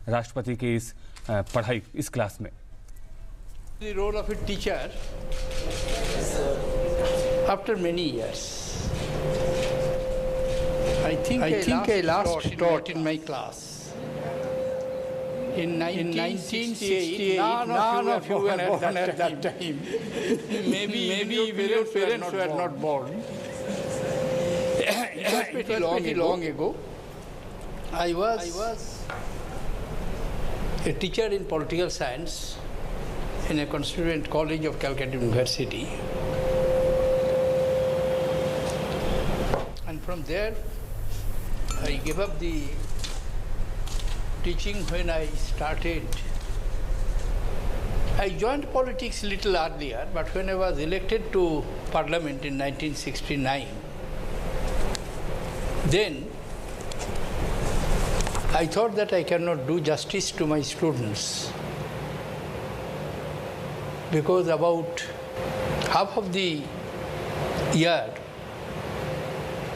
राष्ट्रपति की इस पढ़ाई इस क्लास में। The role of a teacher after many years. I think I last taught in my class. In 1968, none of you were born at that time. Maybe your parents were not born. It was pretty long ago. I was a teacher in political science in a constituent college of Calcutta University. And from there, I gave up the teaching when I started. I joined politics a little earlier, but when I was elected to Parliament in 1969, then I thought that I cannot do justice to my students, because about half of the year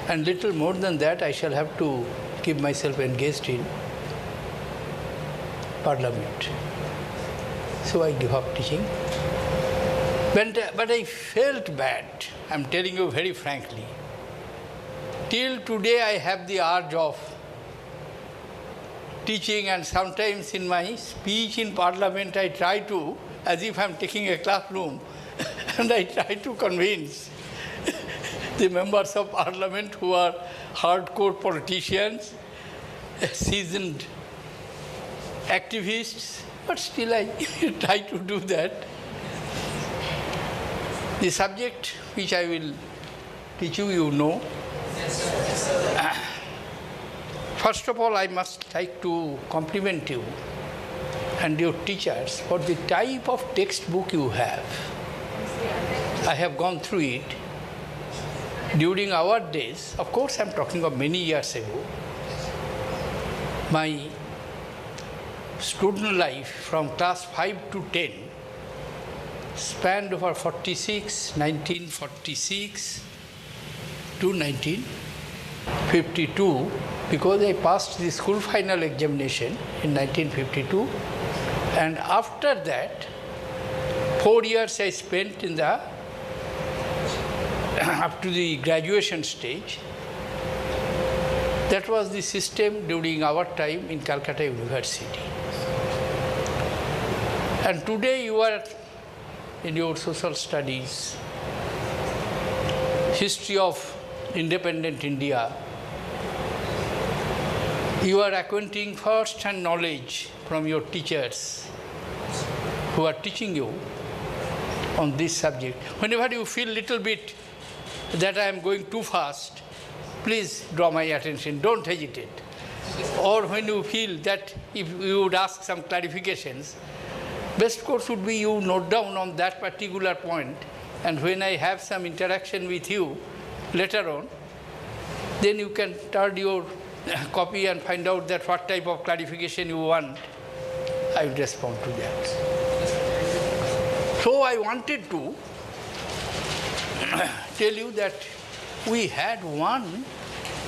and little more than that I shall have to keep myself engaged in Parliament. So I gave up teaching. But I felt bad, I'm telling you very frankly. Till today I have the urge of teaching, and sometimes in my speech in Parliament I try to, as if I'm taking a classroom, and I try to convince the members of Parliament who are hardcore politicians, seasoned activists, but still I try to do that. The subject which I will teach you, you know. First of all, I must like to compliment you and your teachers for the type of textbook you have. I have gone through it. During our days, of course I'm talking of many years ago, my student life from class 5 to 10 spanned over 1946 to 1952, because I passed the school final examination in 1952, and after that 4 years I spent in the up to the graduation stage. That was the system during our time in Calcutta University. And today you are in your social studies, history of independent India. You are acquiring first-hand knowledge from your teachers who are teaching you on this subject. Whenever you feel little bit that I am going too fast, please draw my attention, don't hesitate. Or when you feel that if you would ask some clarifications, best course would be you note down on that particular point, and when I have some interaction with you later on, then you can turn your copy and find out that what type of clarification you want. I will respond to that. So I wanted to tell you that we had one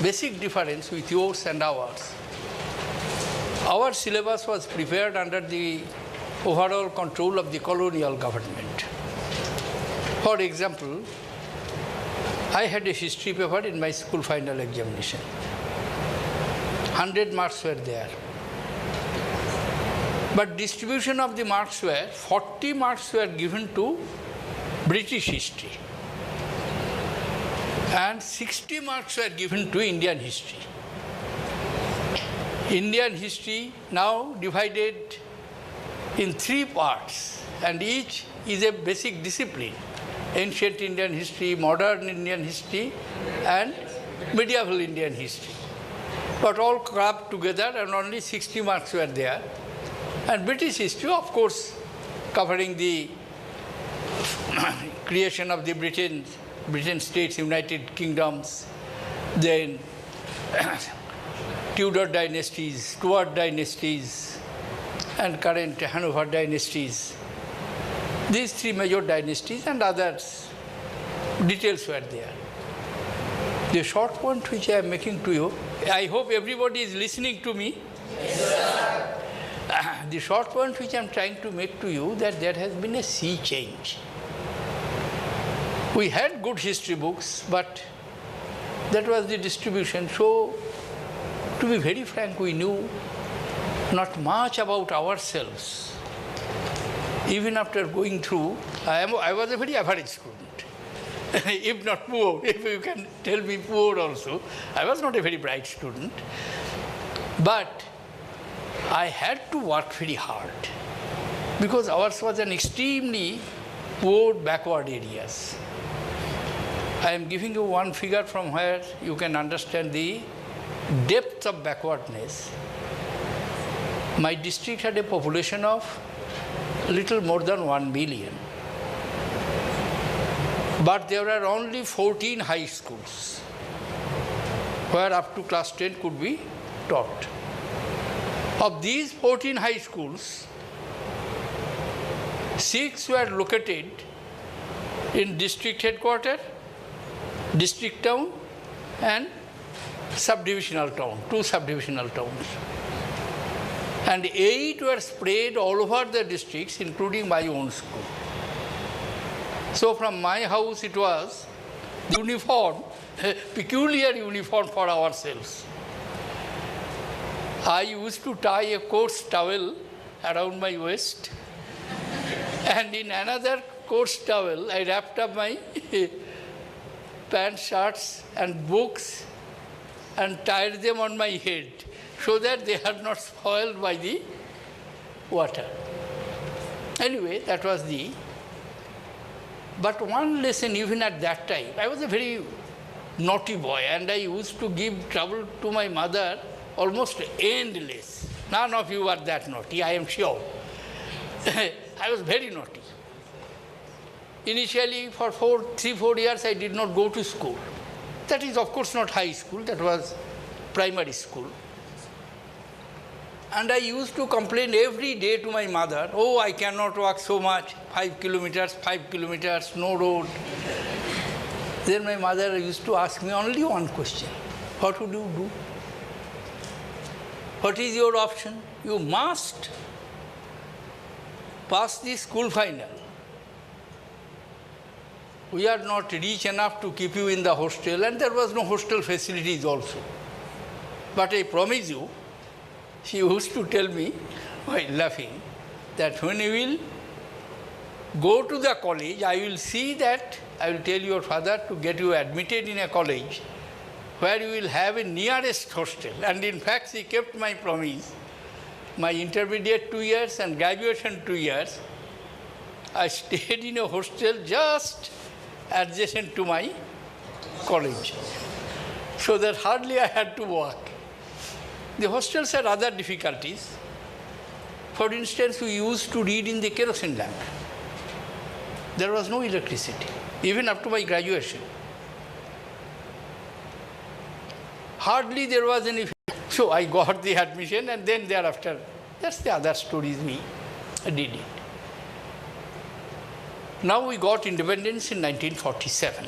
basic difference with yours and ours. Our syllabus was prepared under the overall control of the colonial government. For example, I had a history paper in my school final examination. 100 marks were there. But distribution of the marks were, 40 marks were given to British history, and 60 marks were given to Indian history. Indian history now divided in 3 parts, and each is a basic discipline: ancient Indian history, modern Indian history, and medieval Indian history. But all clubbed together, and only 60 marks were there. And British history, of course, covering the creation of the Britain States, United Kingdoms, then Tudor dynasties, Stuart dynasties, and current Hanover dynasties. These 3 major dynasties and others, details were there. The short point which I am making to you, I hope everybody is listening to me. Yes, sir. the short point which I am trying to make to you, that there has been a sea change. We had good history books, but that was the distribution. So, to be very frank, we knew not much about ourselves. Even after going through, I was a very average student. If not poor, if you can tell me poor also. I was not a very bright student. But I had to work very hard, because ours was an extremely poor, backward areas. I am giving you one figure from where you can understand the depth of backwardness. My district had a population of a little more than 1 million. But there were only 14 high schools where up to class 10 could be taught. Of these 14 high schools, 6 were located in district headquarters, district town, and subdivisional town, 2 subdivisional towns. And 8 were spread all over the districts, including my own school. So from my house it was uniform, peculiar uniform for ourselves. I used to tie a coarse towel around my waist, and in another coarse towel I wrapped up my pants, shirts and books and tied them on my head so that they are not spoiled by the water. Anyway, that was the... But one lesson, even at that time, I was a very naughty boy, and I used to give trouble to my mother almost endless. None of you are that naughty, I am sure. I was very naughty. Initially, for 3-4 years, I did not go to school. That is, of course, not high school, that was primary school. And I used to complain every day to my mother, oh, I cannot walk so much, 5 kilometers, no road. Then my mother used to ask me only one question, what would you do? What is your option? You must pass the school final. We are not rich enough to keep you in the hostel, and there was no hostel facilities also. But I promise you, she used to tell me, while laughing, that when you will go to the college, I will see that, I will tell your father to get you admitted in a college where you will have a nearest hostel. And in fact, she kept my promise. My intermediate 2 years and graduation 2 years, I stayed in a hostel just adjacent to my college, so that hardly I had to walk. The hostels had other difficulties. For instance, we used to read in the kerosene lamp. There was no electricity, even up to my graduation. Hardly there was any. So I got the admission, and then thereafter, that's the other stories we did it. Now we got independence in 1947,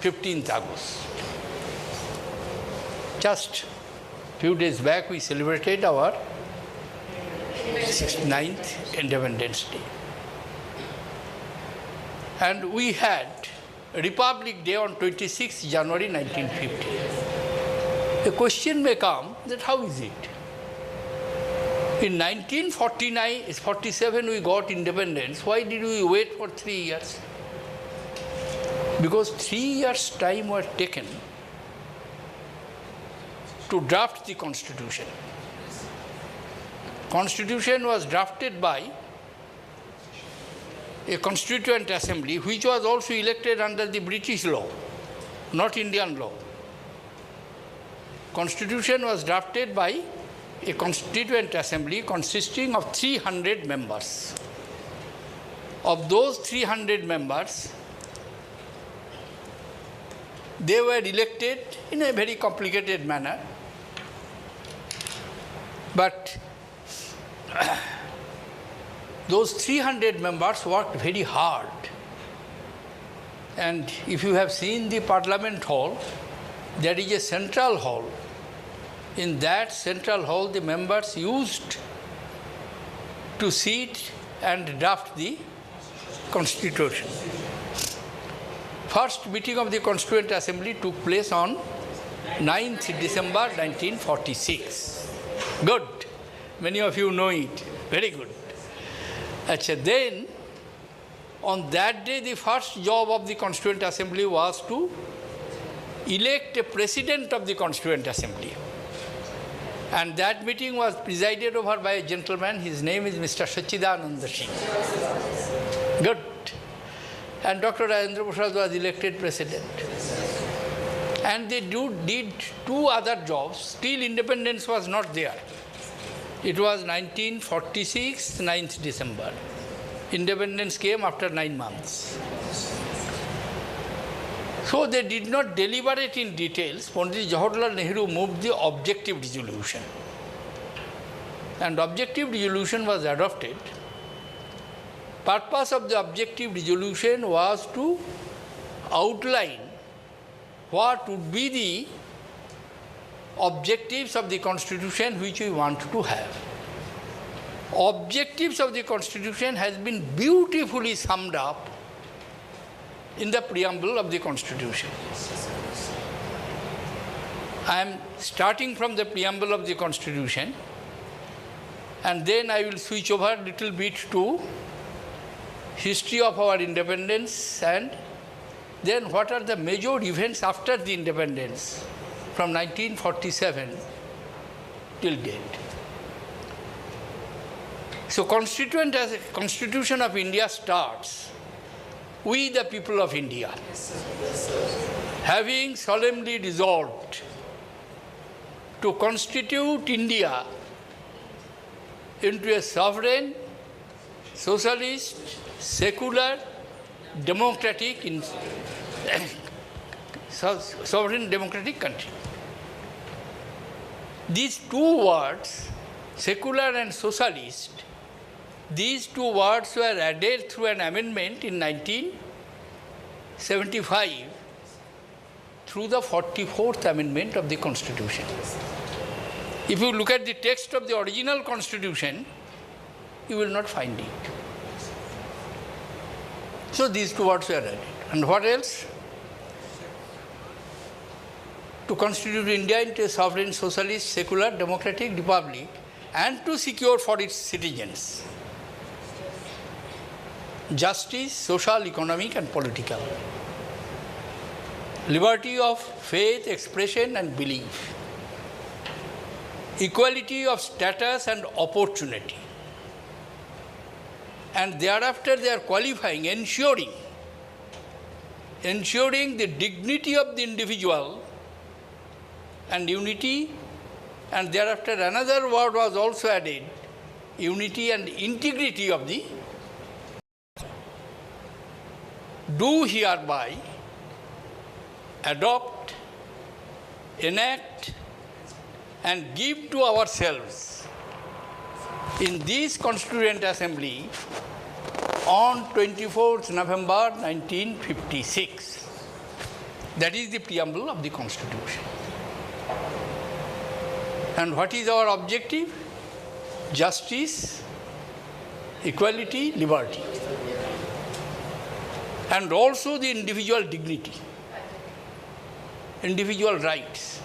15th August. Just few days back, we celebrated our 9th Independence Day. And we had Republic Day on 26 January 1950. The question may come that how is it? In 1947 we got independence. Why did we wait for 3 years? Because 3 years' time was taken to draft the Constitution. Constitution was drafted by a Constituent Assembly, which was also elected under the British law, not Indian law. Constitution was drafted by a Constituent Assembly consisting of 300 members. Of those 300 members, they were elected in a very complicated manner. But those 300 members worked very hard. And if you have seen the Parliament Hall, there is a central hall. In that central hall, the members used to sit and draft the Constitution. First meeting of the Constituent Assembly took place on 9th December 1946. Good. Many of you know it. Very good. Then, on that day, the first job of the Constituent Assembly was to elect a President of the Constituent Assembly. And that meeting was presided over by a gentleman. His name is Mr. Sachidananda Singh. Good. And Dr. Rajendra Prasad was elected President. And they did two other jobs. Still independence was not there. It was 1946, 9th December. Independence came after 9 months. So they did not deliberate in details. Pandit Jawaharlal Nehru moved the objective resolution. And objective resolution was adopted. Purpose of the objective resolution was to outline what would be the objectives of the Constitution which we want to have. Objectives of the Constitution has been beautifully summed up in the preamble of the Constitution. I am starting from the preamble of the Constitution, and then I will switch over a little bit to history of our independence, and then what are the major events after the independence from 1947 till date. So Constitution of India starts, we the people of India, having solemnly resolved to constitute India into a sovereign, socialist, secular, democratic, sovereign democratic country. These two words, secular and socialist, these two words were added through an amendment in 1975 through the 44th Amendment of the Constitution. If you look at the text of the original Constitution, you will not find it. So these two words were added. And what else? To constitute India into a sovereign, socialist, secular, democratic republic, and to secure for its citizens justice, social, economic, and political, liberty of faith, expression, and belief, equality of status and opportunity, and thereafter they are qualifying, ensuring the dignity of the individual and unity, and thereafter another word was also added, unity and integrity of the. Do hereby adopt, enact, and give to ourselves in this Constituent Assembly on 24th November 1956. That is the preamble of the Constitution. And what is our objective? Justice, equality, liberty. And also the individual dignity, individual rights.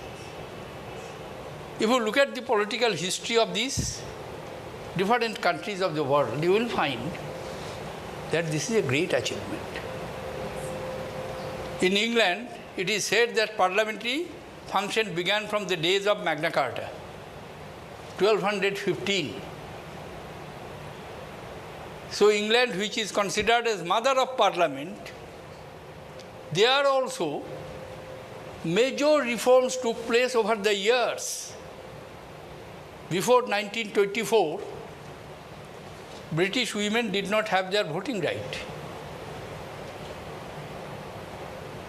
If you look at the political history of these different countries of the world, you will find that this is a great achievement. In England, it is said that parliamentary function began from the days of Magna Carta, 1215. So England, which is considered as mother of parliament, there also major reforms took place over the years. Before 1924, British women did not have their voting right.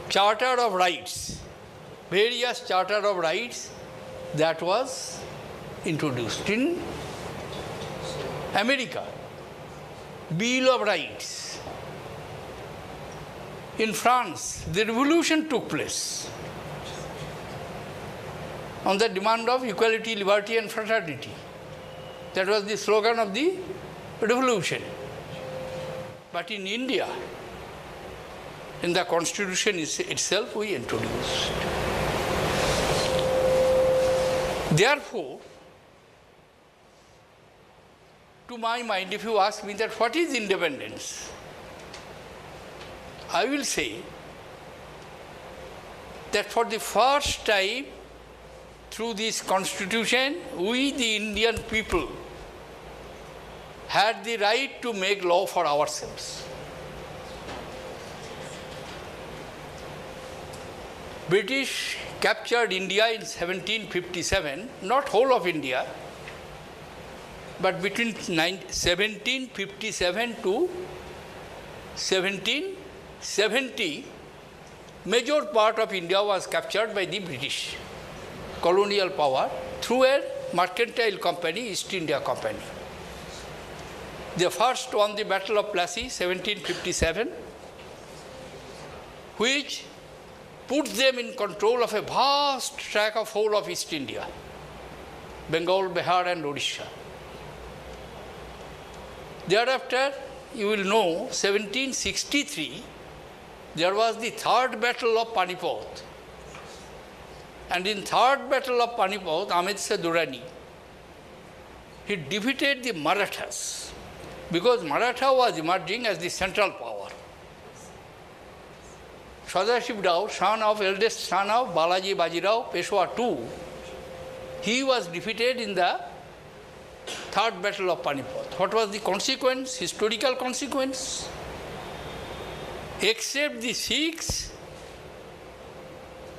Charter of Rights, various Charter of Rights that was introduced in America. Bill of Rights. In France, the revolution took place on the demand of equality, liberty, and fraternity. That was the slogan of the revolution. But in India, in the constitution itself, we introduced. Therefore, to my mind, if you ask me that what is independence, I will say that for the first time, through this constitution, we the Indian people had the right to make law for ourselves. British captured India in 1757, not whole of India, but between 1757 to 1770, major part of India was captured by the British colonial power through a mercantile company, East India Company. They first won the Battle of Plassey, 1757, which put them in control of a vast tract of whole of East India, Bengal, Bihar and Odisha. Thereafter, you will know, 1763, there was the third battle of Panipat. And in third battle of Panipat, Ahmed Shah Durrani, he defeated the Marathas, because Maratha was emerging as the central power. Sadashiv Rao, eldest son of Balaji Bajirao, Peshwa II, he was defeated in the third battle of Panipat. What was the consequence, historical consequence? Except the Sikhs,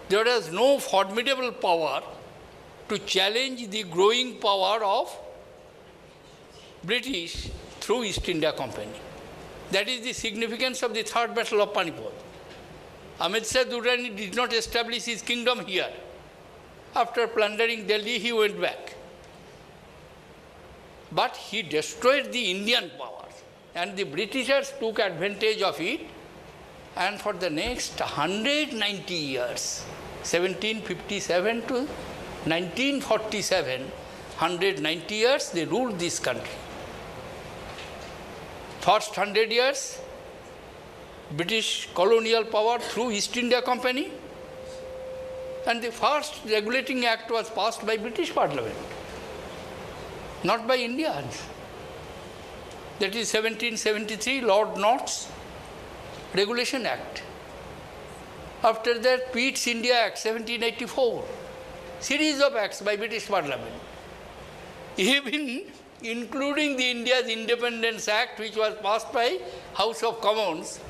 there was no formidable power to challenge the growing power of British through East India Company. That is the significance of the third battle of Panipat. Ahmed Shah Durrani did not establish his kingdom here. After plundering Delhi, he went back. But he destroyed the Indian power, and the Britishers took advantage of it, and for the next 190 years, 1757 to 1947, 190 years, they ruled this country. First 100 years, British colonial power through East India Company, and the first regulating act was passed by British Parliament, not by Indians. That is 1773, Lord North's Regulation Act. After that, Pitt's India Act, 1784. Series of acts by British Parliament. Even including the India's Independence Act, which was passed by House of Commons,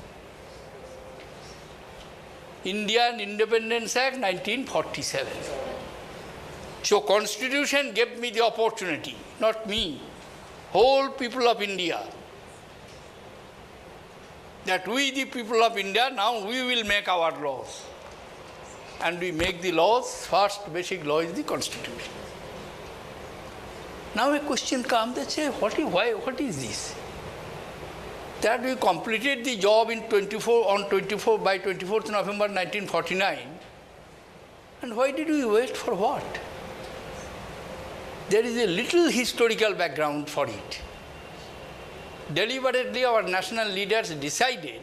Indian Independence Act, 1947. So Constitution gave me the opportunity, not me, whole people of India, that we the people of India, now we will make our laws. And we make the laws, first basic law is the Constitution. Now a question comes, they say, what is this? That we completed the job by 24th November 1949. And why did we wait for what? There is a little historical background for it. Deliberately, our national leaders decided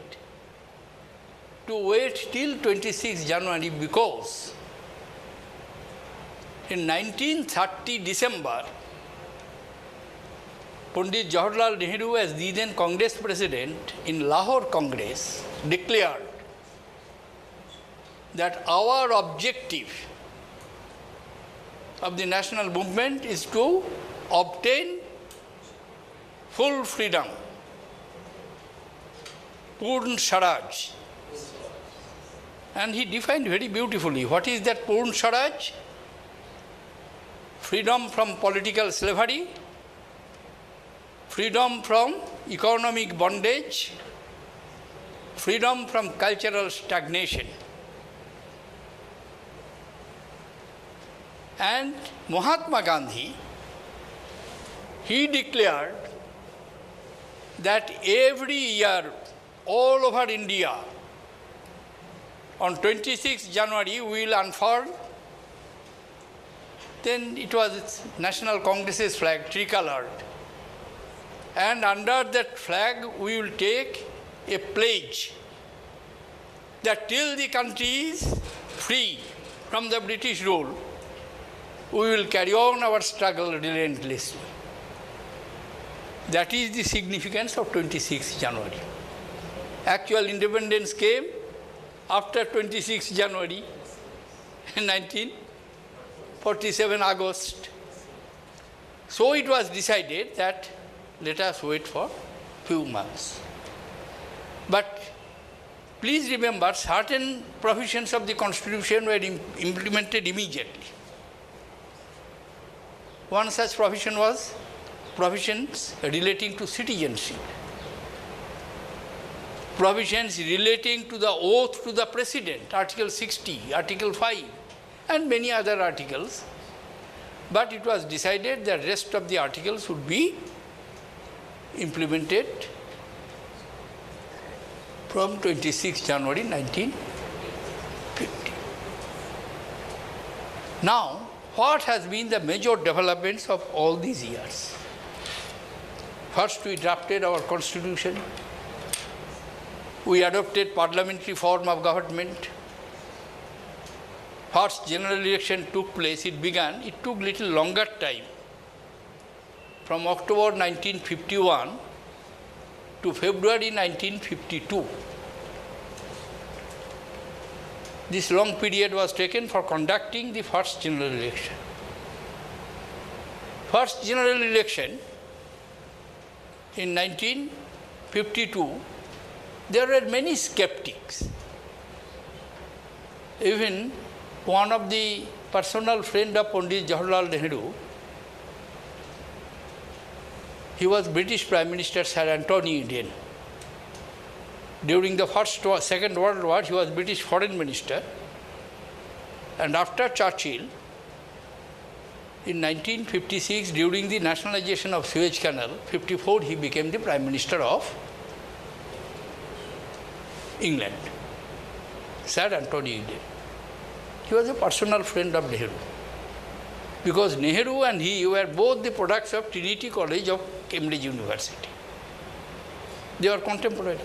to wait till 26 January because in 1930 December, Pandit Jawaharlal Nehru, as the then Congress president in Lahore Congress, declared that our objective of the national movement is to obtain full freedom, Purn Swaraj. And he defined very beautifully, what is that Purn Swaraj? Freedom from political slavery, freedom from economic bondage, freedom from cultural stagnation. And Mahatma Gandhi, he declared that every year, all over India, on 26 January, we will unfurl. Then it was National Congress's flag, tricolored. And under that flag, we will take a pledge that till the country is free from the British rule, we will carry on our struggle relentlessly. That is the significance of 26 January. Actual independence came after 26 January 1947 August. So it was decided that let us wait for few months. But please remember, certain provisions of the Constitution were implemented immediately. One such provision was provisions relating to citizenship, provisions relating to the oath to the President, Article 60, Article 5, and many other articles. But it was decided that the rest of the articles would be implemented from 26 January 1950. Now, what has been the major developments of all these years? First, we drafted our constitution. We adopted parliamentary form of government. First general election took place, it took little longer time. From October 1951 to February 1952. This long period was taken for conducting the first general election. First general election in 1952, there were many skeptics. Even one of the personal friend of Pandit Jawaharlal Nehru, he was British Prime Minister Sir Anthony Eden. During the Second World War, he was British Foreign Minister. And after Churchill, in 1956, during the nationalization of Suez Canal, 54, he became the Prime Minister of England, Sir Anthony Eden. He was a personal friend of Nehru, because Nehru and he were both the products of Trinity College of Cambridge University. They were contemporary.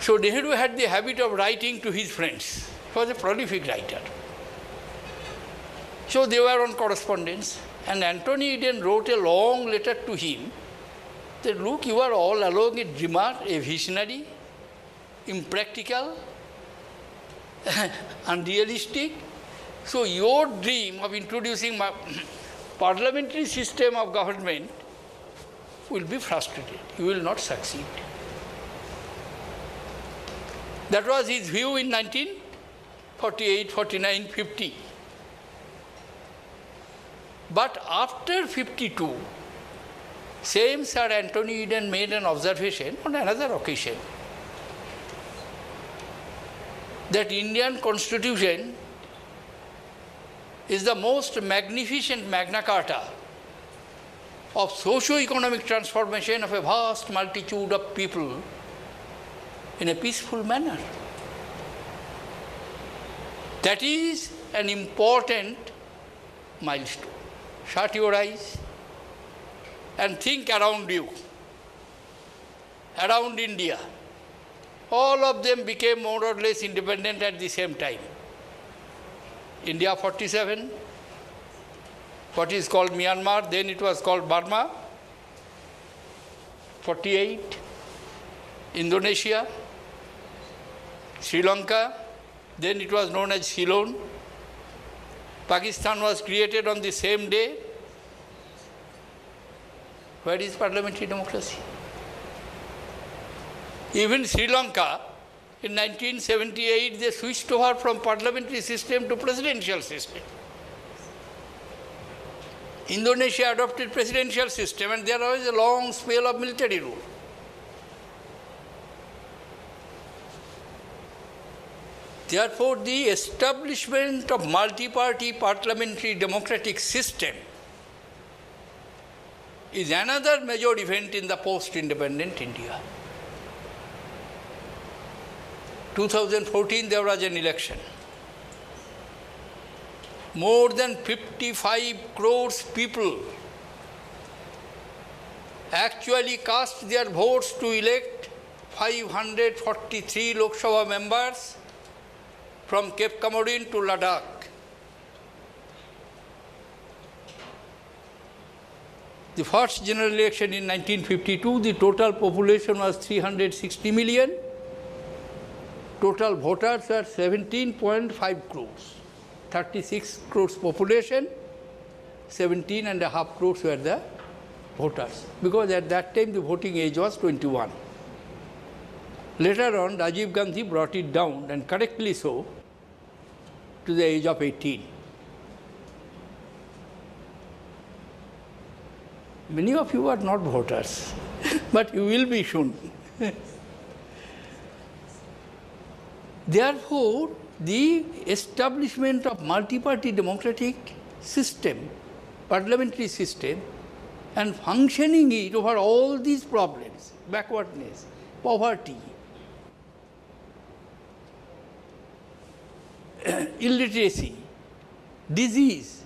So Nehru had the habit of writing to his friends. He was a prolific writer. So they were on correspondence, and Anthony Eden wrote a long letter to him that, look, you are all along a dreamer, a visionary, impractical, unrealistic. So your dream of introducing a parliamentary system of government will be frustrated. You will not succeed. That was his view in 1948, 49, 50. But after 52, same Sir Anthony Eden made an observation on another occasion that Indian Constitution is the most magnificent Magna Carta of socio-economic transformation of a vast multitude of people in a peaceful manner. That is an important milestone. Shut your eyes and think around you, around India. All of them became more or less independent at the same time. India 47, what is called Myanmar, then it was called Burma, 48, Indonesia, Sri Lanka, then it was known as Ceylon. Pakistan was created on the same day. Where is parliamentary democracy? Even Sri Lanka, in 1978, they switched over from parliamentary system to presidential system. Indonesia adopted presidential system, and there was a long spell of military rule. Therefore, the establishment of multi-party parliamentary democratic system is another major event in the post-independent India. 2014, there was an election. More than 55 crores people actually cast their votes to elect 543 Lok Sabha members from Cape Comorin to Ladakh. The first general election in 1952, the total population was 360 million. Total voters were 17.5 crores. 36 crores population, 17.5 crores were the voters. Because at that time the voting age was 21. Later on, Rajiv Gandhi brought it down, and correctly so, to the age of 18. Many of you are not voters, but you will be soon. Therefore, the establishment of multi-party democratic system, parliamentary system, and functioning it over all these problems, backwardness, poverty, illiteracy, disease,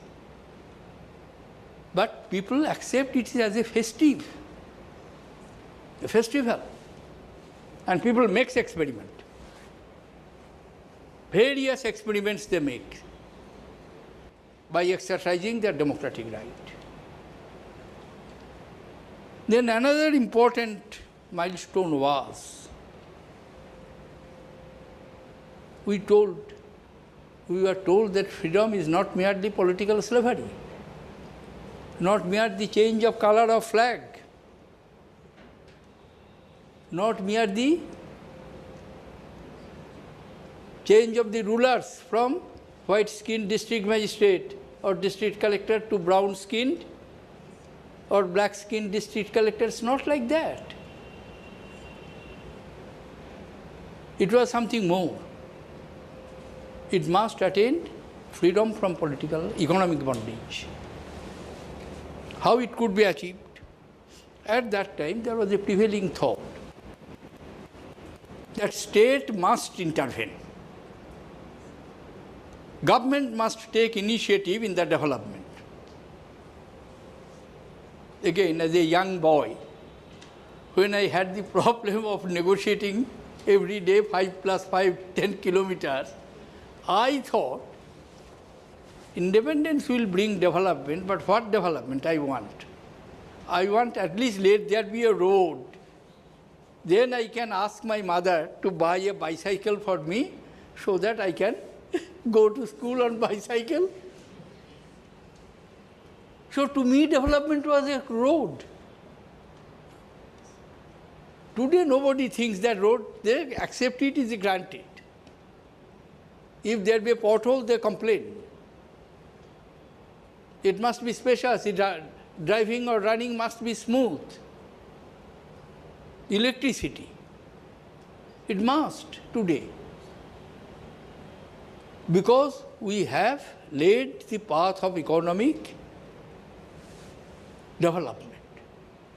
but people accept it as a festival, and people make experiment. Various experiments they make by exercising their democratic right. Then another important milestone was, we were told that freedom is not merely political slavery, not mere the change of color of flag, not mere the change of the rulers from white-skinned district magistrate or district collector to brown-skinned or black-skinned district collectors, not like that. It was something more. It must attain freedom from political, economic bondage. How it could be achieved? At that time, there was a prevailing thought that state must intervene. Government must take initiative in the development. Again, as a young boy, when I had the problem of negotiating every day 5 plus 5, 10 kilometers, I thought independence will bring development, but what development I want? I want at least let there be a road. Then I can ask my mother to buy a bicycle for me so that I can go to school on bicycle. So to me, development was a road. Today, nobody thinks that road, they accept it is granted. If there be a pothole, they complain. It must be spacious, driving or running must be smooth. Electricity, it must today. Because we have laid the path of economic development.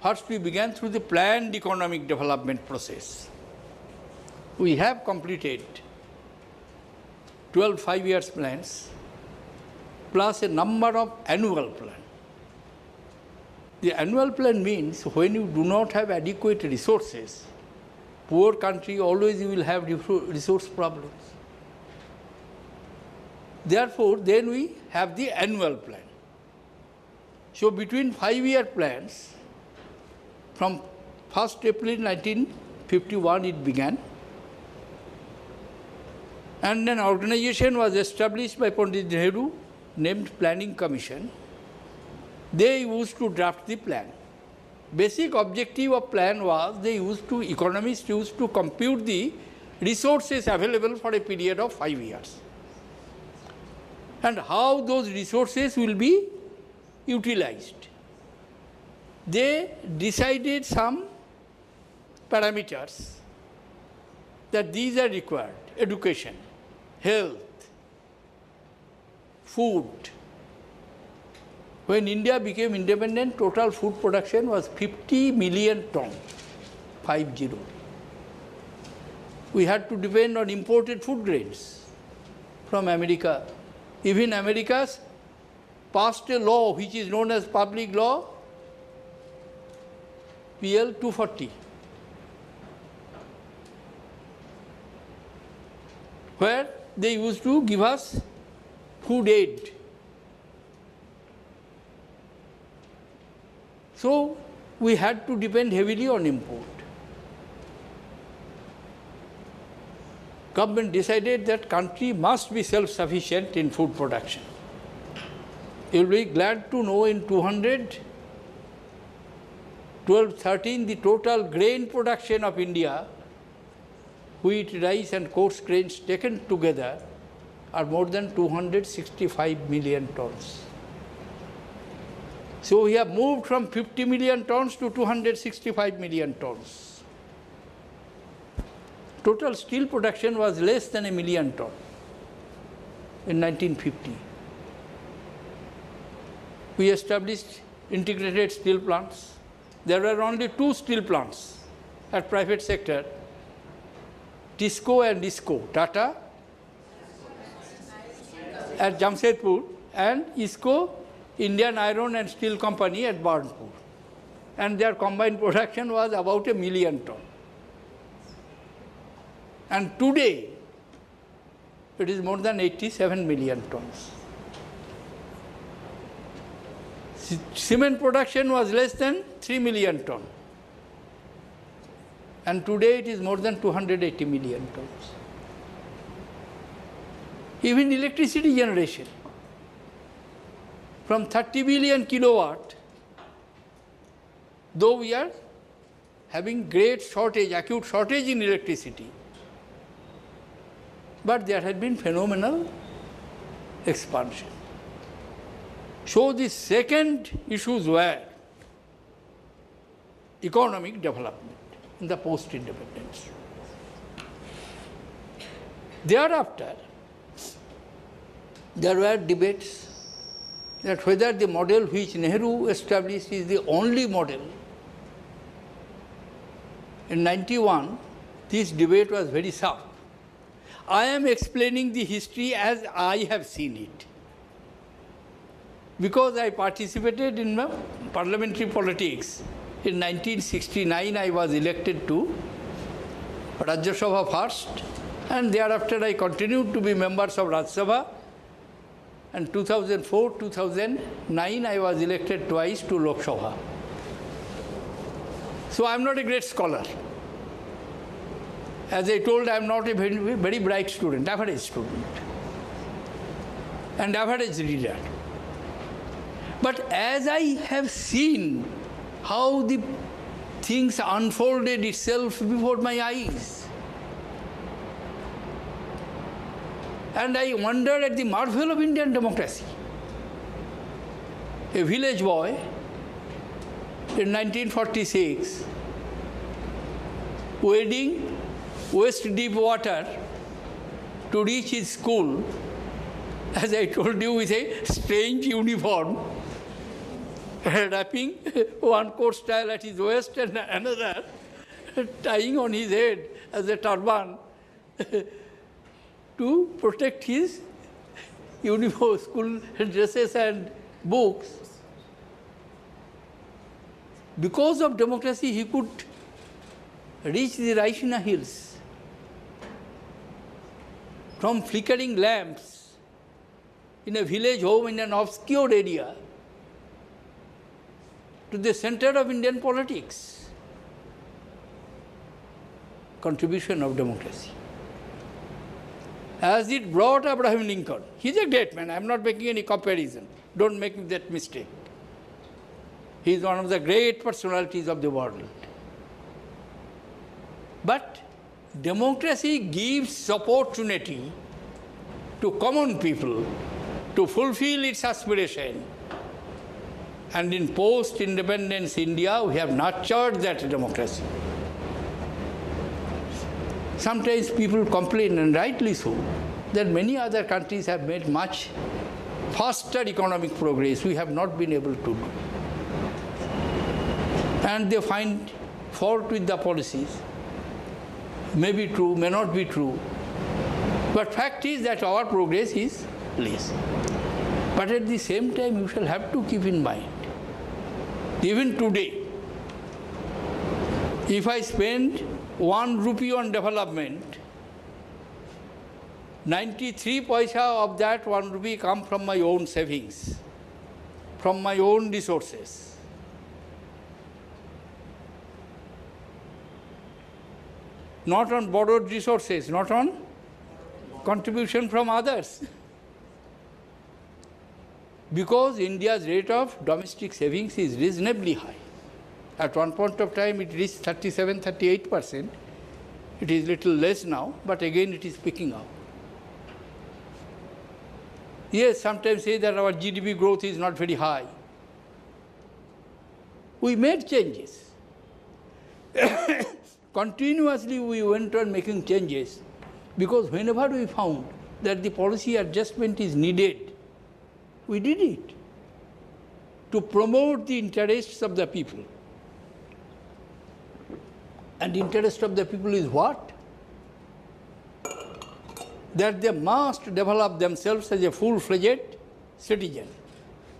First we began through the planned economic development process. We have completed 12 5-year plans plus a number of annual plans. The annual plan means when you do not have adequate resources, poor country always will have resource problems. Therefore, then we have the annual plan. So between 5-year plans, from 1st April 1951 it began, and an organization was established by Pandit Nehru named Planning Commission. They used to draft the plan. Basic objective of plan was economists used to compute the resources available for a period of 5 years and how those resources will be utilized. They decided some parameters that these are required: education, health, food. When India became independent, total food production was 50 million tons, 50. We had to depend on imported food grains from America. Even America passed a law which is known as public law PL 240, where they used to give us food aid. So we had to depend heavily on import. Government decided that country must be self-sufficient in food production. You will be glad to know in 2012-13 the total grain production of India, wheat, rice and coarse grains taken together, are more than 265 million tons. So we have moved from 50 million tons to 265 million tons. Total steel production was less than 1 million tons in 1950. We established integrated steel plants. There were only 2 steel plants at private sector, TISCO and ISCO, Tata at Jamshedpur and ISCO, Indian Iron and Steel Company at Burnpur. And their combined production was about 1 million tons. And today, it is more than 87 million tons. Cement production was less than 3 million tons. And today it is more than 280 million tons. Even electricity generation, from 30 billion kilowatt, though we are having great shortage, acute shortage in electricity, but there had been phenomenal expansion. So the second issues were economic development in the post-independence. Thereafter, there were debates that whether the model which Nehru established is the only model. In 91, this debate was very sharp. I am explaining the history as I have seen it. Because I participated in parliamentary politics. In 1969, I was elected to Rajya Sabha first, and thereafter I continued to be members of Rajya Sabha. And 2004, 2009, I was elected twice to Lok Sabha. So I am not a great scholar. As I told, I am not a very bright student, average student, and average reader. But as I have seen how the things unfolded itself before my eyes, and I wondered at the marvel of Indian democracy. A village boy in 1946, wading waist deep water to reach his school, as I told you, with a strange uniform, wrapping one coat style at his waist and another tying on his head as a turban to protect his uniform, school dresses and books. Because of democracy, he could reach the Raisina hills. From flickering lamps in a village home in an obscure area to the center of Indian politics. Contribution of democracy. As it brought Abraham Lincoln. He's a great man. I'm not making any comparison. Don't make that mistake. He is one of the great personalities of the world. But democracy gives opportunity to common people to fulfill its aspiration. And in post-independence India, we have nurtured that democracy. Sometimes people complain, and rightly so, that many other countries have made much faster economic progress. We have not been able to do. And they find fault with the policies. May be true, may not be true. But fact is that our progress is less. But at the same time, you shall have to keep in mind, even today, If I spend 1 rupee on development, 93 paisa of that 1 rupee come from my own savings, from my own resources. Not on borrowed resources, not on contribution from others. Because India's rate of domestic savings is reasonably high. At one point of time it reached 37–38%. It is little less now, but again it is picking up. Yes, sometimes say that our GDP growth is not very high. We made changes. Continuously we went on making changes, because whenever we found that the policy adjustment is needed, we did it to promote the interests of the people. And the interest of the people is what? That they must develop themselves as a full-fledged citizen,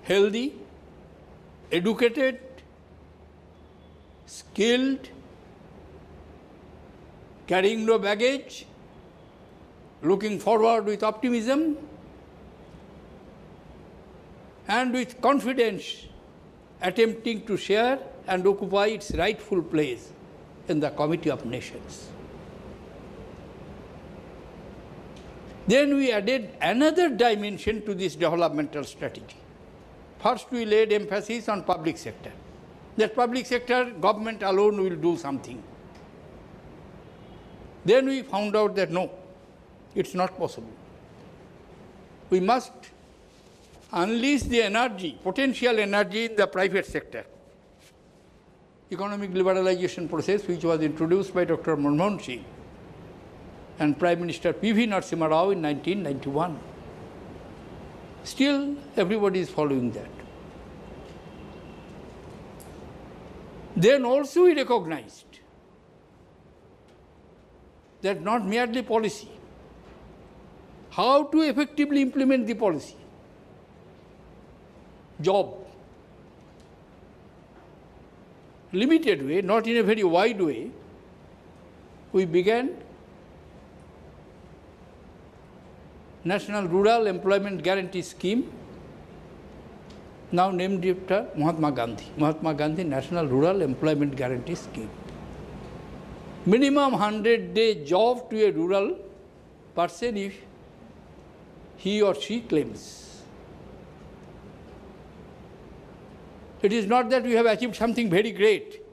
healthy, educated, skilled, carrying no baggage, looking forward with optimism, and with confidence attempting to share and occupy its rightful place in the comity of nations. Then we added another dimension to this developmental strategy. First we laid emphasis on public sector. That public sector, government alone will do something. Then we found out that no, it's not possible. We must unleash the energy, potential energy in the private sector. Economic liberalization process, which was introduced by Dr. Mukherjee and Prime Minister P.V. Narasimha Rao in 1991. Still, everybody is following that. Then also we recognized that not merely policy, how to effectively implement the policy. Job, limited way, not in a very wide way, we began National Rural Employment Guarantee Scheme, now named after Mahatma Gandhi National Rural Employment Guarantee Scheme. Minimum 100-day job to a rural person if he or she claims. It is not that we have achieved something very great,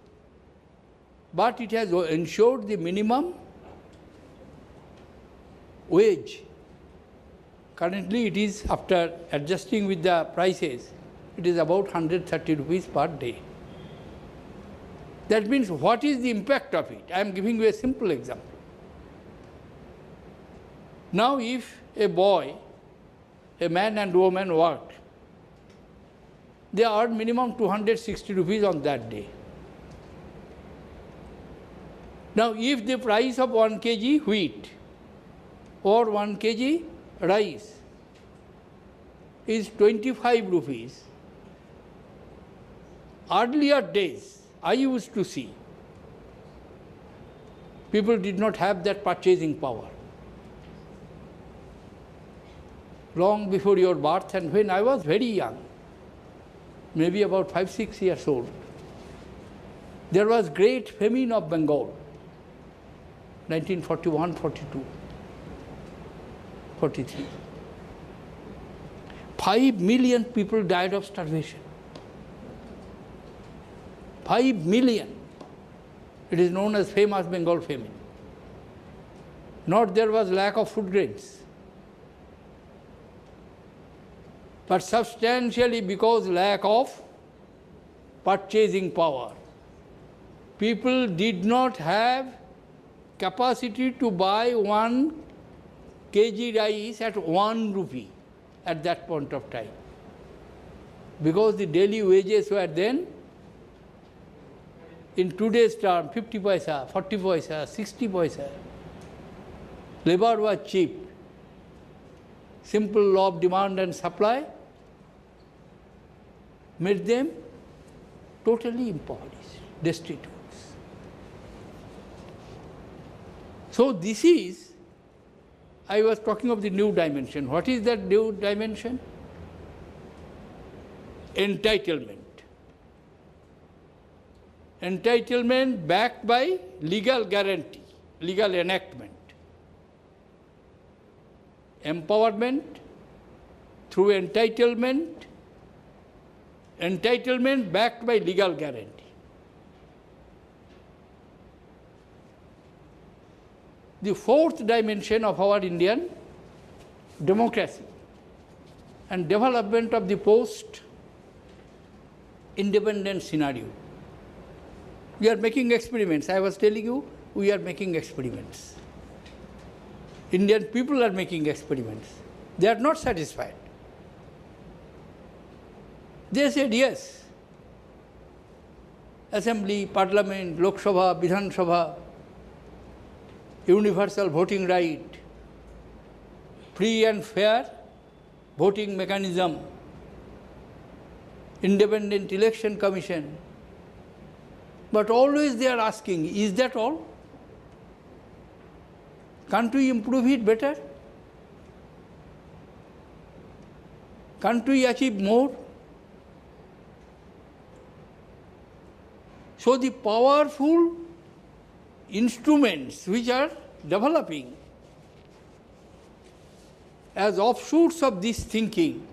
but it has ensured the minimum wage. Currently it is, after adjusting with the prices, it is about 130 rupees per day. That means what is the impact of it? I am giving you a simple example. Now if a boy, a man and woman worked, they earn minimum 260 rupees on that day. Now if the price of 1 kg wheat or 1 kg rice is 25 rupees, earlier days I used to see people did not have that purchasing power. Long before your birth, and when I was very young, maybe about 5–6 years old, there was great famine of Bengal, 1941, 42, 43. 5 million people died of starvation. 5 million. It is known as famous Bengal famine. Not there was lack of food grains, but substantially because lack of purchasing power. People did not have capacity to buy 1 kg rice at 1 rupee at that point of time, because the daily wages were then, in today's term, 50 paisa, 40 paisa, 60 paisa. Labor was cheap. Simple law of demand and supply made them totally impoverished, destitute. So this is, I was talking of the new dimension. What is that new dimension? Entitlement. Entitlement backed by legal guarantee, legal enactment. Empowerment through entitlement, entitlement backed by legal guarantee. The fourth dimension of our Indian democracy and development of the post-independent scenario. We are making experiments. I was telling you, we are making experiments. Indian people are making experiments. They are not satisfied. They said yes. Assembly, Parliament, Lok Sabha, Vidhan Sabha, universal voting right, free and fair voting mechanism, independent election commission. But always they are asking, is that all? Can't we improve it better? Can't we achieve more? So the powerful instruments which are developing as offshoots of this thinking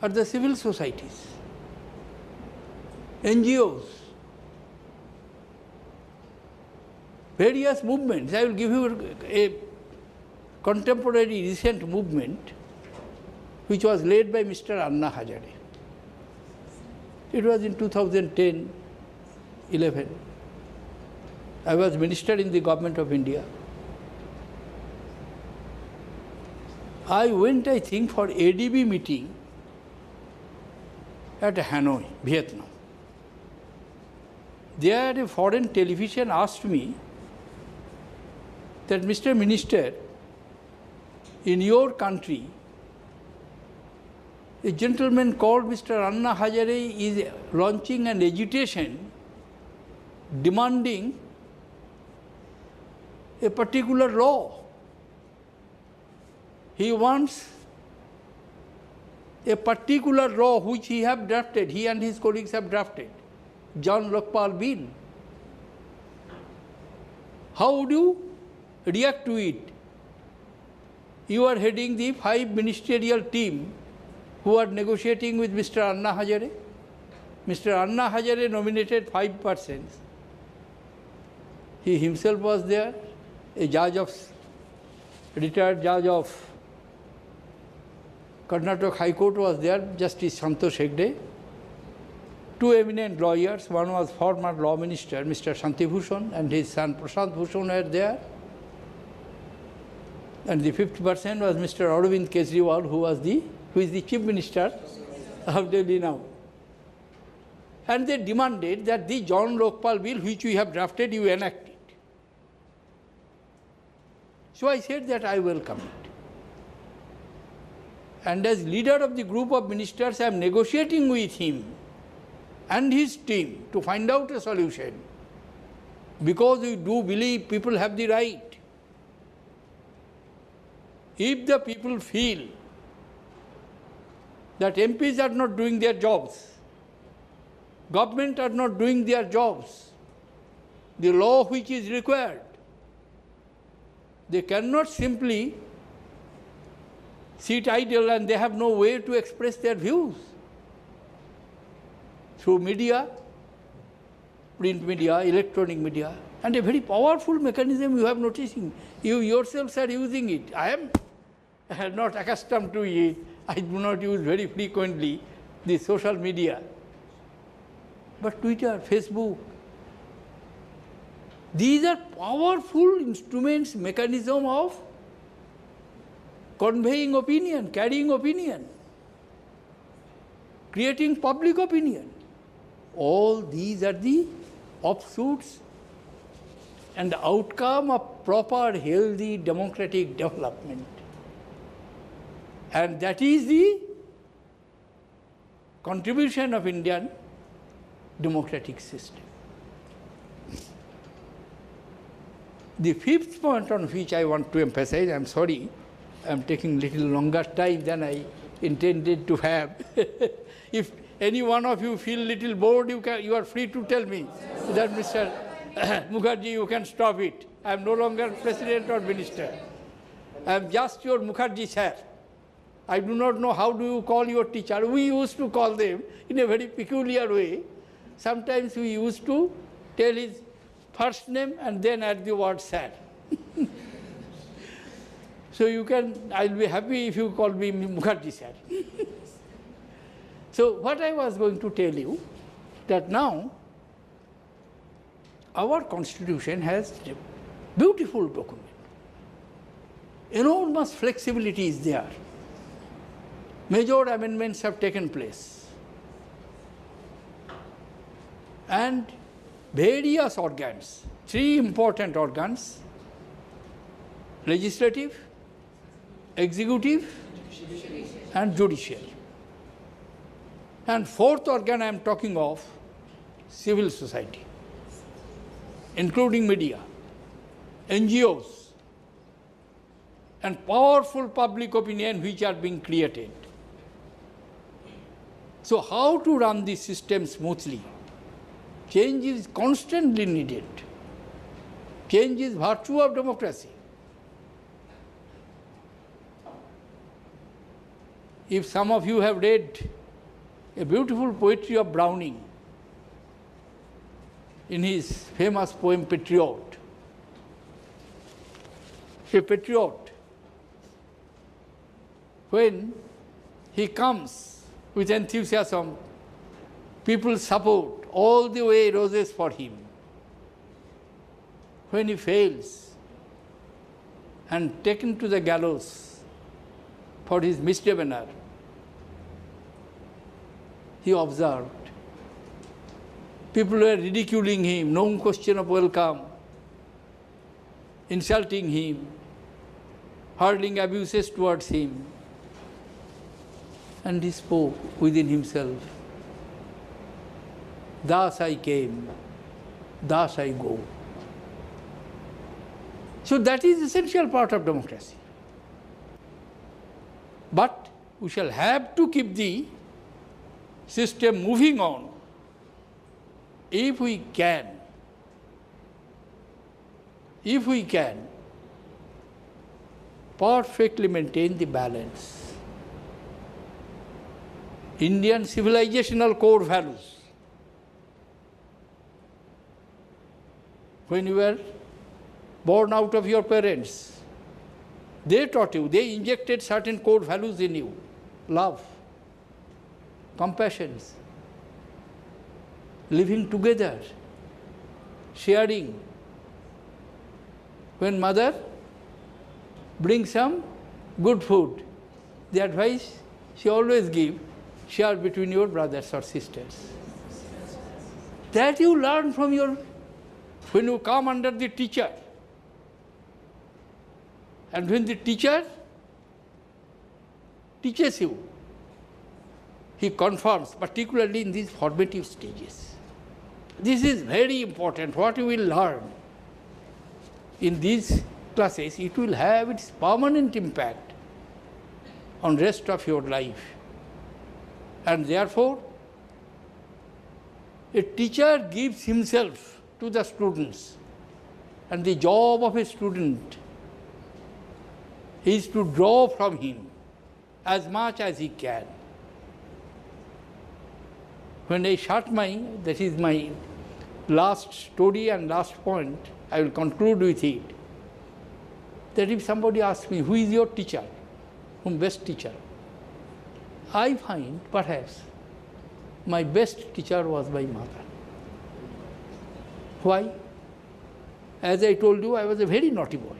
are the civil societies, NGOs, various movements. I will give you a contemporary recent movement which was led by Mr. Anna Hazare. It was in 2010-11. I was minister in the government of India. I went, I think, for ADB meeting at Hanoi, Vietnam. There a foreign television asked me that, Mr. Minister, in your country, a gentleman called Mr. Anna Hazare is launching an agitation demanding a particular law. He wants a particular law which he have drafted, he and his colleagues have drafted, John Lokpal Bill. How would you react to it? You are heading the 5 ministerial team who are negotiating with Mr. Anna Hazare. Mr. Anna Hazare nominated 5 persons. He himself was there, a judge of, retired judge of Karnataka High Court was there, Justice Santosh Hegde. 2 eminent lawyers, one was former law minister, Mr. Shanti Bhushan, and his son Prashant Bhushan were there. And the 5th person was Mr. Arvind Kejriwal, who is the chief minister of Delhi now. And they demanded that the John Lokpal Bill, which we have drafted, you enact it. So I said that I welcome it. And as leader of the group of ministers, I am negotiating with him and his team to find out a solution. Because we do believe people have the right. If the people feel that MPs are not doing their jobs, government are not doing their jobs, the law which is required, they cannot simply sit idle and they have no way to express their views. Through media, print media, electronic media, and a very powerful mechanism you have noticing. You yourselves are using it. I am not accustomed to it. I do not use very frequently the social media. But Twitter, Facebook, these are powerful instruments, mechanism of conveying opinion, carrying opinion, creating public opinion. All these are the offshoots and the outcome of proper, healthy, democratic development. And that is the contribution of Indian democratic system. The fifth point on which I want to emphasize, I'm sorry, I'm taking little longer time than I intended to have. If any one of you feel little bored, you are free to tell me that Mr. Mukherjee, you can stop it. I am no longer president or minister. I am just your Mukherjee sir. I do not know how do you call your teacher. We used to call them in a very peculiar way. Sometimes we used to tell his first name and then add the word sir. So you can, I'll be happy if you call me Mukherjee sir. So what I was going to tell you, that now our constitution has a beautiful document. Enormous flexibility is there. Major amendments have taken place. And various organs, three important organs: legislative, executive, and judicial. And fourth organ I am talking of, civil society, including media, NGOs, and powerful public opinion which are being created. So how to run this system smoothly? Change is constantly needed. Change is virtue of democracy. If some of you have read a beautiful poetry of Browning in his famous poem Patriot, a patriot, when he comes with enthusiasm, people support, all the way roses for him. When he fails and taken to the gallows for his misdemeanor, he observed people were ridiculing him, no question of welcome, insulting him, hurling abuses towards him. And he spoke within himself, "Thus I came, thus I go." So that is essential part of democracy. But we shall have to keep the system moving on if we can perfectly maintain the balance. Indian civilizational core values. When you were born out of your parents, they taught you, they injected certain core values in you: love, compassion, living together, sharing. When mother brings some good food, the advice she always gives: share between your brothers or sisters. That you learn from when you come under the teacher. And when the teacher teaches you, he confirms, particularly in these formative stages. This is very important. What you will learn in these classes, it will have its permanent impact on the rest of your life. And therefore, a teacher gives himself to the students, and the job of a student is to draw from him as much as he can. When I that is my last story and last point, I will conclude with it, that if somebody asks me, who is your teacher, whom best teacher, I find perhaps my best teacher was my mother. Why? As I told you, I was a very naughty boy,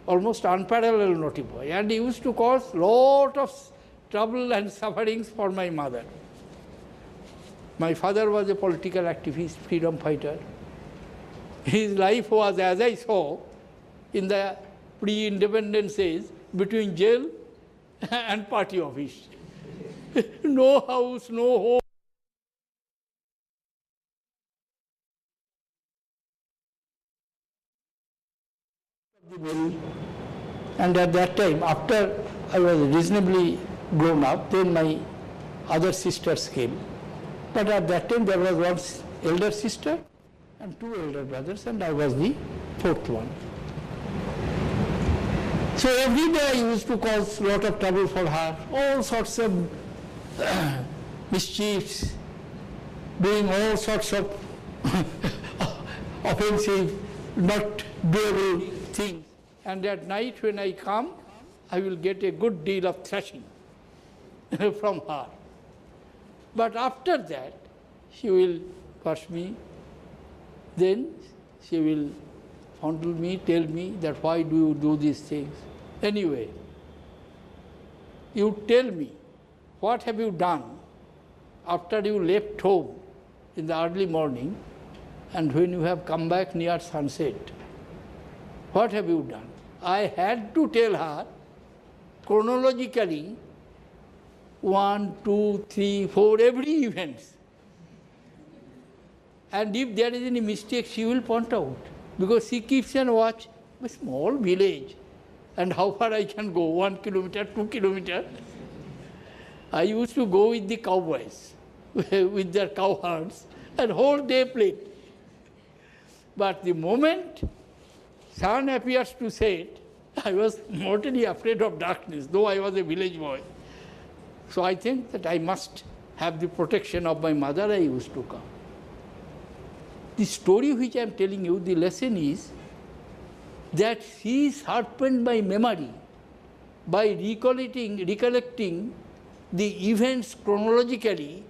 almost unparalleled naughty boy, and he used to cause lot of trouble and sufferings for my mother. My father was a political activist, freedom fighter. His life was, as I saw, in the pre-independence days, between jail and party office. No house, no home. And at that time, after I was reasonably grown up, then my other sisters came. But at that time there was one elder sister and two elder brothers, and I was the fourth one. So every day I used to cause a lot of trouble for her, all sorts of mischiefs, doing all sorts of offensive, not doable things. And at night when I come, I will get a good deal of thrashing from her. But after that, she will curse me. Then she will fondle me, tell me that why do you do these things. Anyway, you tell me, what have you done after you left home in the early morning and when you have come back near sunset? What have you done? I had to tell her chronologically 1, 2, 3, 4, every event. And if there is any mistake, she will point out. Because she keeps an watch, a small village, and how far I can go, 1 kilometer, 2 kilometers. I used to go with the cowboys, with their cow herds, and whole day played. But the moment sun appears to set, I was mortally afraid of darkness, though I was a village boy. So I think that I must have the protection of my mother. I used to come. The story which I am telling you, the lesson is that she sharpened my memory by recollecting the events chronologically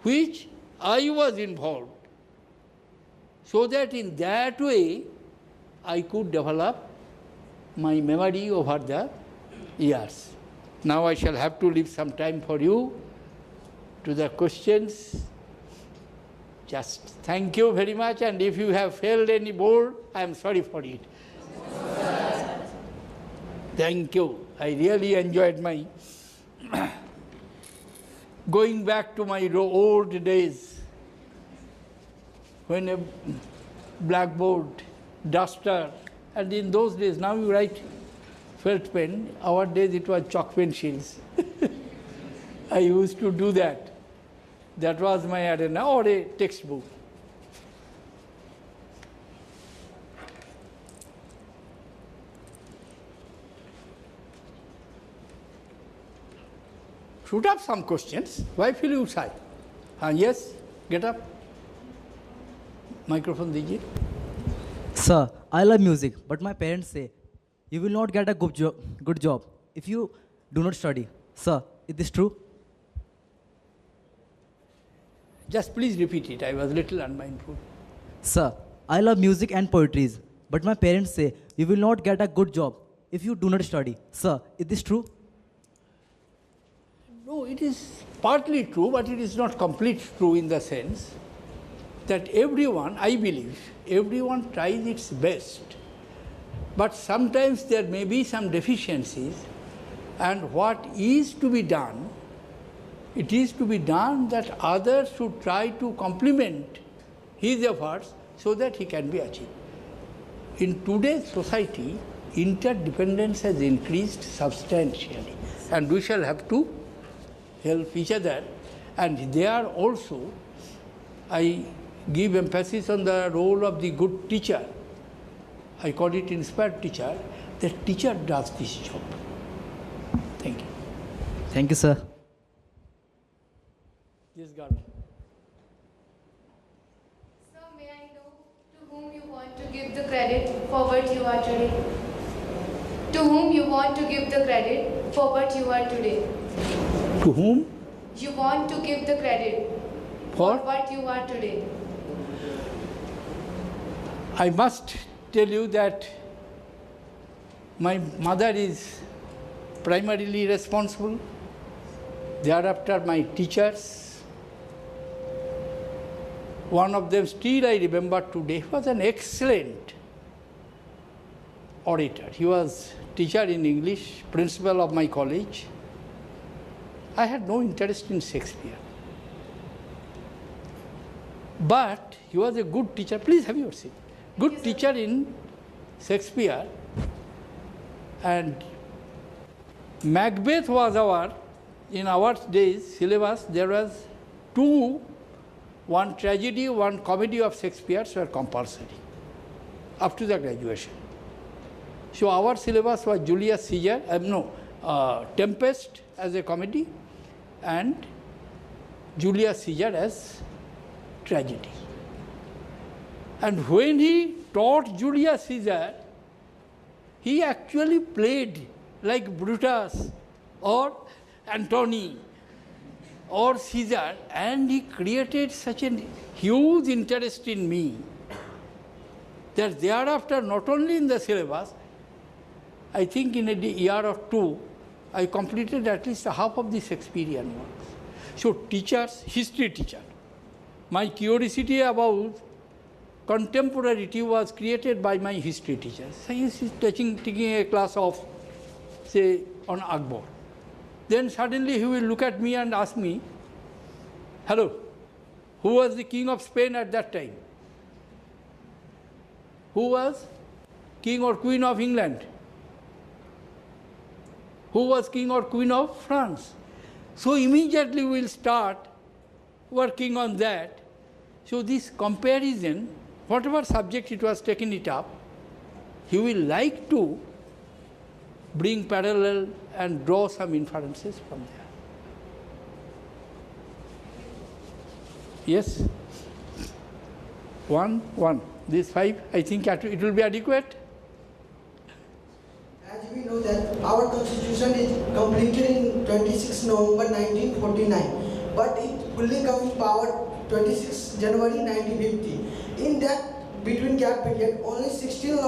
which I was involved, so that in that way I could develop my memory over the years. Now I shall have to leave some time for you to the questions. Just thank you very much, and if you have failed any board, I am sorry for it. Thank you. I really enjoyed my going back to my old days when a blackboard, duster, and in those days, now you write felt pen, our days it was chalk pencils. I used to do that. That was my arena, or a textbook. Shoot up some questions. Why feel you shy? Yes, get up. Microphone dijiye. Sir, I love music, but my parents say you will not get a good job if you do not study. Sir, is this true? Just please repeat it. I was a little unmindful. Sir, I love music and poetry, but my parents say you will not get a good job if you do not study. Sir, is this true? No, it is partly true, but it is not completely true in the sense that everyone, I believe, everyone tries its best. But sometimes there may be some deficiencies, and what is to be done, it is to be done that others should try to complement his efforts so that he can be achieved. In today's society, interdependence has increased substantially, and we shall have to help each other. And there also, I give emphasis on the role of the good teacher. I call it inspired teacher. The teacher does this job. Thank you. Thank you, sir. This girl. Sir, may I know to whom you want to give the credit for what you are today? To whom you want to give the credit for what you are today? To whom? You want to give the credit for what you are today. I must tell you that my mother is primarily responsible. Thereafter, my teachers. One of them still I remember today was an excellent orator. He was teacher in English, principal of my college. I had no interest in Shakespeare. But he was a good teacher. Please have your seat. Good teacher in Shakespeare, and Macbeth was in our days syllabus, there was two, one tragedy, one comedy of Shakespeare's were compulsory up to the graduation. So our syllabus was Julius Caesar, Tempest as a comedy and Julius Caesar as tragedy. And when he taught Julius Caesar, he actually played like Brutus or Antony or Caesar, and he created such a huge interest in me that thereafter, not only in the syllabus, I think in a year or two, I completed at least half of the Shakespearean works. So teachers, history teacher, my curiosity about contemporarity was created by my history teachers. So he is taking a class of, say, on Akbar. Then suddenly he will look at me and ask me, hello, who was the king of Spain at that time? Who was king or queen of England? Who was king or queen of France? So immediately we will start working on that. So this comparison, whatever subject it was taken it up, he will like to bring parallel and draw some inferences from there. Yes? One. These 5, I think it will be adequate. As we know that our constitution is completed in 26 November 1949, but it fully comes in power 26 January 1950. In that between gap period, only 16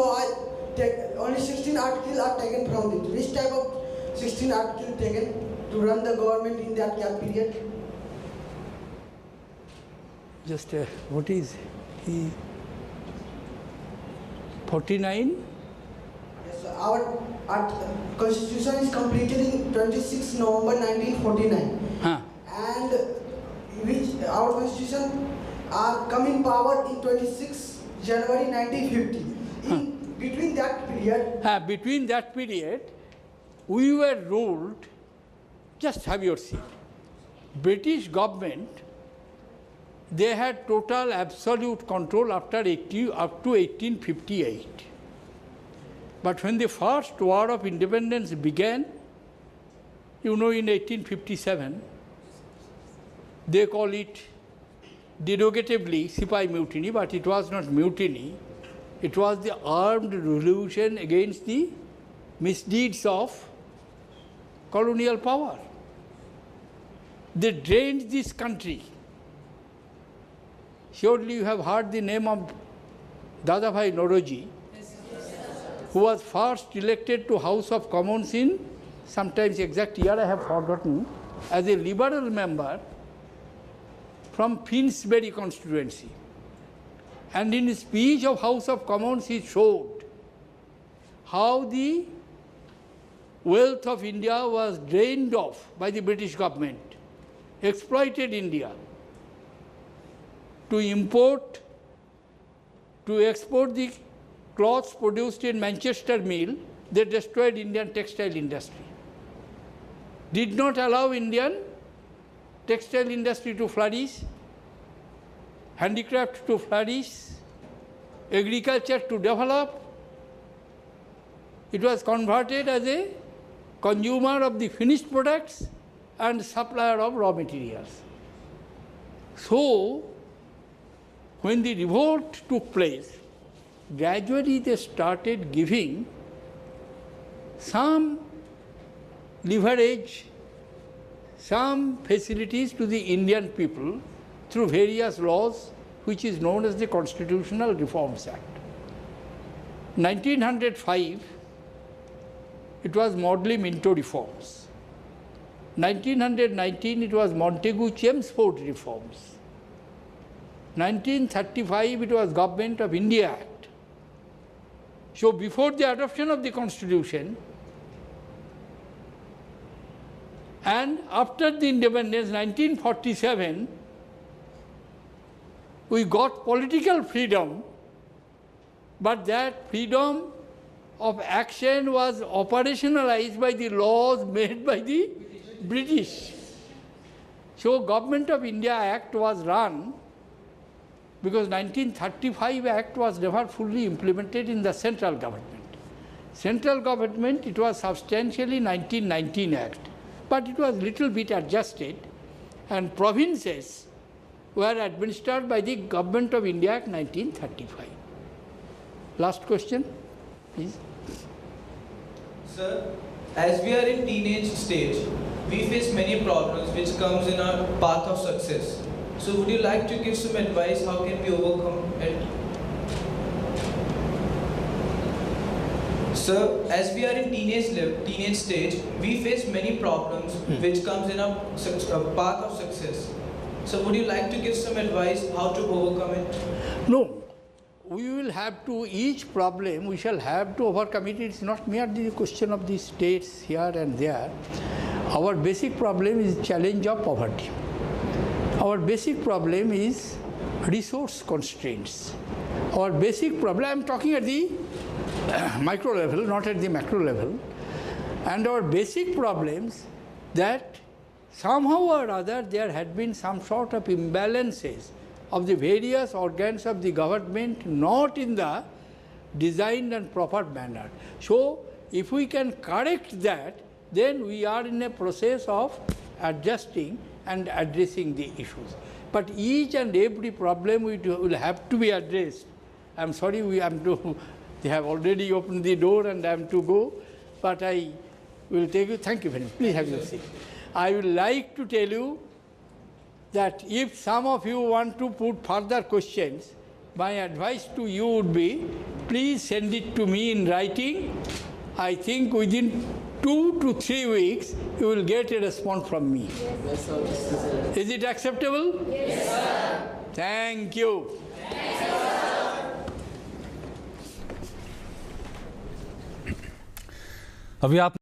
articles are taken from it. Which type of 16 articles taken to run the government in that gap period? Just what is he? 49? Yes, our constitution is completed in 26 November 1949. And which our constitution are come in power in 26 January 1950. Between that period, we were ruled, just have your seat. British government, they had total absolute control up to 1858. But when the first war of independence began, in 1857, they call it derogatively Sipai mutiny, but it was not mutiny. It was the armed revolution against the misdeeds of colonial power. They drained this country. Surely you have heard the name of Dadabhai Nauroji, who was first elected to House of Commons in, sometimes exact year I have forgotten, as a liberal member from Finsbury constituency. And in his speech of House of Commons, he showed how the wealth of India was drained off by the British government, exploited India to import, to export the cloths produced in Manchester mill. They destroyed Indian textile industry. Did not allow Indian textile industry to flourish, handicraft to flourish, agriculture to develop. It was converted as a consumer of the finished products and supplier of raw materials. So, when the revolt took place, gradually they started giving some leverage, some facilities to the Indian people through various laws, which is known as the Constitutional Reforms Act. 1905, it was Maudley Minto reforms. 1919, it was Montagu-Chelmsford reforms. 1935, it was Government of India Act. So before the adoption of the Constitution and after the independence, 1947, we got political freedom, but that freedom of action was operationalized by the laws made by the British. So Government of India Act was run because 1935 Act was never fully implemented in the central government. Central government, it was substantially 1919 Act, but it was little bit adjusted, and provinces were administered by the Government of India Act 1935. Last question, please. Sir, as we are in teenage stage, we face many problems which comes in our path of success. So would you like to give some advice how can we overcome it? Sir, as we are in teenage stage, we face many problems which comes in our path of success. So would you like to give some advice how to overcome it? No. We will have to, each problem we shall have to overcome it. It's not merely the question of the states here and there. Our basic problem is challenge of poverty. Our basic problem is resource constraints. Our basic problem, I am talking at the micro level, not at the macro level. And our basic problems that somehow or other there had been some sort of imbalances of the various organs of the government, not in the designed and proper manner. So, if we can correct that, then we are in a process of adjusting and addressing the issues. But each and every problem will have to be addressed. I am sorry, they have already opened the door and I am to go, but I will take you. Thank you very much. Please have your seat. I would like to tell you that if some of you want to put further questions, my advice to you would be, please send it to me in writing. I think within 2 to 3 weeks, you will get a response from me. Yes, sir. Is it acceptable? Yes, sir. Thank you. अभी आप